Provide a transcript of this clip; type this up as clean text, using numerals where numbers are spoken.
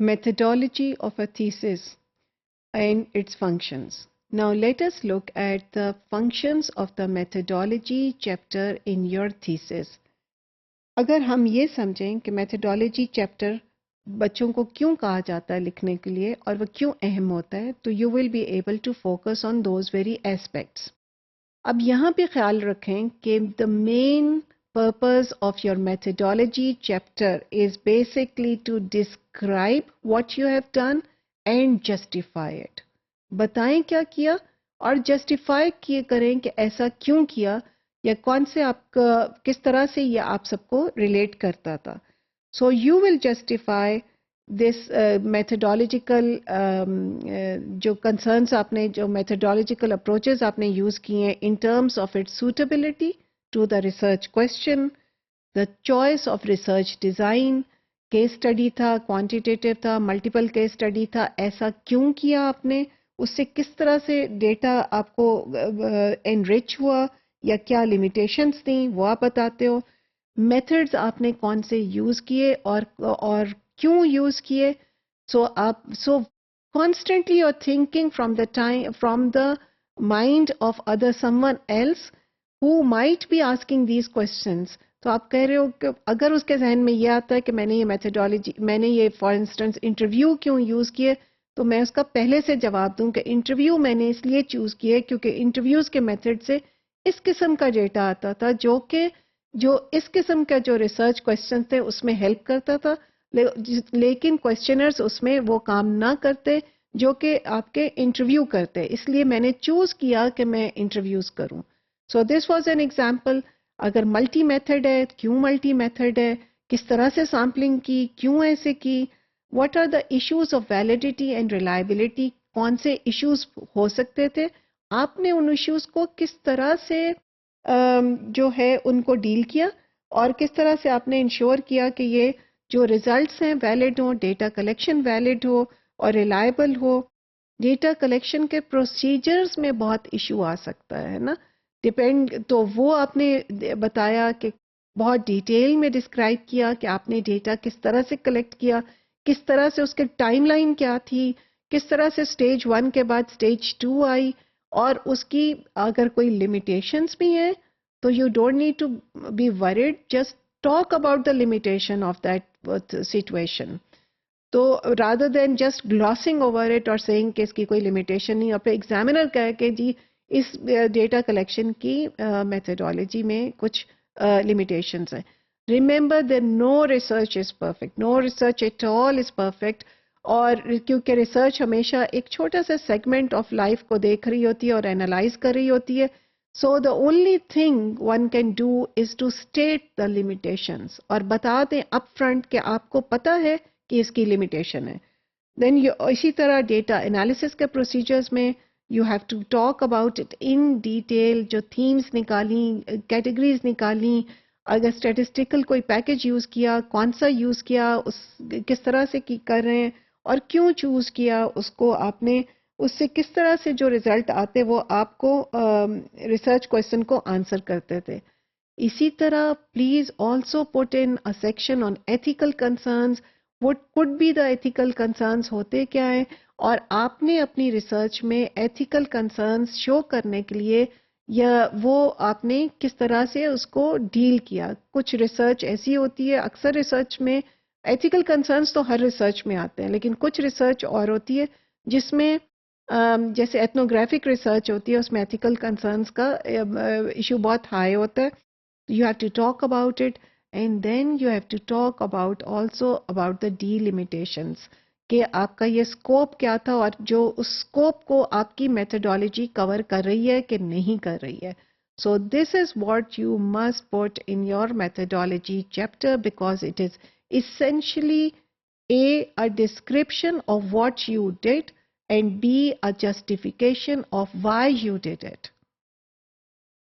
Methodology of a thesis and its functions. Now let us look at the functions of the methodology chapter in your thesis. اگر ہم یہ سمجھیں کہ methodology chapter بچوں کو کیوں کہا جاتا ہے لکھنے کے لیے اور وہ کیوں اہم ہوتا ہے تو you will be able to focus on those very aspects. اب یہاں پہ خیال رکھیں کہ دا مین purpose of your methodology chapter is basically to describe what you have done and justify it. بتائیں کیا کیا اور justify کیے کریں کہ ایسا کیوں کیا یا کون سے آپ کا کس طرح سے یہ آپ سب کو ریلیٹ کرتا تھا. So you will justify this methodological جو concerns آپ نے جو methodological approaches آپ نے یوز کیے ہیں in terms of its suitability to the research question, the choice of research design, case study تھا, quantitative تھا, multiple case study تھا, ایسا کیوں کیا آپ نے, اس سے کس طرح سے ڈیٹا آپ کو enrich ہوا یا کیا limitations تھیں وہ آپ بتاتے ہو. میتھڈز آپ نے کون سے یوز کیے اور کیوں یوز کیے. So constantly you are thinking from the mind of other someone else who might be asking these questions. تو آپ کہہ رہے ہو کہ اگر اس کے ذہن میں یہ آتا ہے کہ میں نے یہ میتھڈالوجی میں نے یہ فار انسٹنس انٹرویو کیوں یوز کیے تو میں اس کا پہلے سے جواب دوں کہ انٹرویو میں نے اس لیے چوز کیے کیونکہ انٹرویوز کے میتھڈ سے اس قسم کا ڈیٹا آتا تھا جو اس قسم کا جو ریسرچ کوشچن تھے اس میں ہیلپ کرتا تھا لیکن کوشچنرز اس میں وہ کام نہ کرتے جو کہ آپ کے انٹرویو کرتے. اس لیے میں نے چوز کیا کہ میں انٹرویوز کروں. سو دس واز این ایگزامپل. اگر ملٹی میتھڈ ہے کیوں ملٹی میتھڈ ہے, کس طرح سے سیمپلنگ کی, کیوں ایسے کی, what are the issues of validity and reliability, کون سے ایشوز ہو سکتے تھے, آپ نے ان ایشوز کو کس طرح سے جو ہے ان کو ڈیل کیا اور کس طرح سے آپ نے انشور کیا کہ یہ جو ریزلٹس ہیں ویلڈ ہوں, ڈیٹا کلیکشن ویلڈ ہو اور ریلائبل ہو. ڈیٹا کلیکشن کے پروسیجرز میں بہت ایشو آ سکتا ہے نا, ڈپینڈ. تو وہ آپ نے بتایا کہ بہت ڈیٹیل میں ڈسکرائب کیا کہ آپ نے ڈیٹا کس طرح سے کلیکٹ کیا, کس طرح سے اس کے ٹائم لائن کیا تھی, کس طرح سے سٹیج 1 کے بعد سٹیج 2 آئی, اور اس کی اگر کوئی لمیٹیشنز بھی ہیں تو you don't need to be worried, just talk about the limitation of that situation. تو rather than just glossing over it اور سیئنگ کہ اس کی کوئی لمیٹیشن نہیں, اور پھر ایگزامینر کہے کہ جی اس ڈیٹا کلیکشن کی میتھڈالوجی میں کچھ لمیٹیشنز ہیں. Remember that no research is perfect, no research at all is perfect. اور کیونکہ ریسرچ ہمیشہ ایک چھوٹا سا سیگمنٹ آف لائف کو دیکھ رہی ہوتی ہے اور اینالائز کر رہی ہوتی ہے. So the only thing one can do is to state the limitations, اور بتا دیں اپ فرنٹ کہ آپ کو پتہ ہے کہ اس کی لمیٹیشن ہے. دین اسی طرح ڈیٹا انالیسس کے پروسیجرز میں you have to talk about it in detail, جو تھیمز نکالیں, کیٹیگریز نکالیں, اگر اسٹیٹسٹیکل کوئی پیکج یوز کیا, کون سا یوز کیا, اس کس طرح سے کر رہے ہیں اور کیوں چوز کیا اس کو آپ نے, اس سے کس طرح سے جو ریزلٹ آتے وہ آپ کو ریسرچ کویسچن کو آنسر کرتے تھے. اسی طرح please also put in a section on ethical concerns. What could be the ethical concerns, ہوتے کیا ہیں, اور آپ نے اپنی ریسرچ میں ایتھیکل کنسرنز شو کرنے کے لیے یا وہ آپ نے کس طرح سے اس کو ڈیل کیا. کچھ ریسرچ ایسی ہوتی ہے, اکثر ریسرچ میں ایتھیکل کنسرنز تو ہر ریسرچ میں آتے ہیں, لیکن کچھ ریسرچ اور ہوتی ہے جس میں جیسے ایتھنوگرافک ریسرچ ہوتی ہے, اس میں ایتھیکل کنسرنز کا ایشو بہت ہائی ہوتا ہے. You have to talk about it and then you have to talk about also about the the limitations, کہ آپ کا یہ اسکوپ کیا تھا اور جو اس اسکوپ کو آپ کی میتھڈالوجی کور کر رہی ہے کہ نہیں کر رہی ہے. So this is what you must put in your methodology chapter, because it is essentially a description of what you did and B, a justification of why you did it.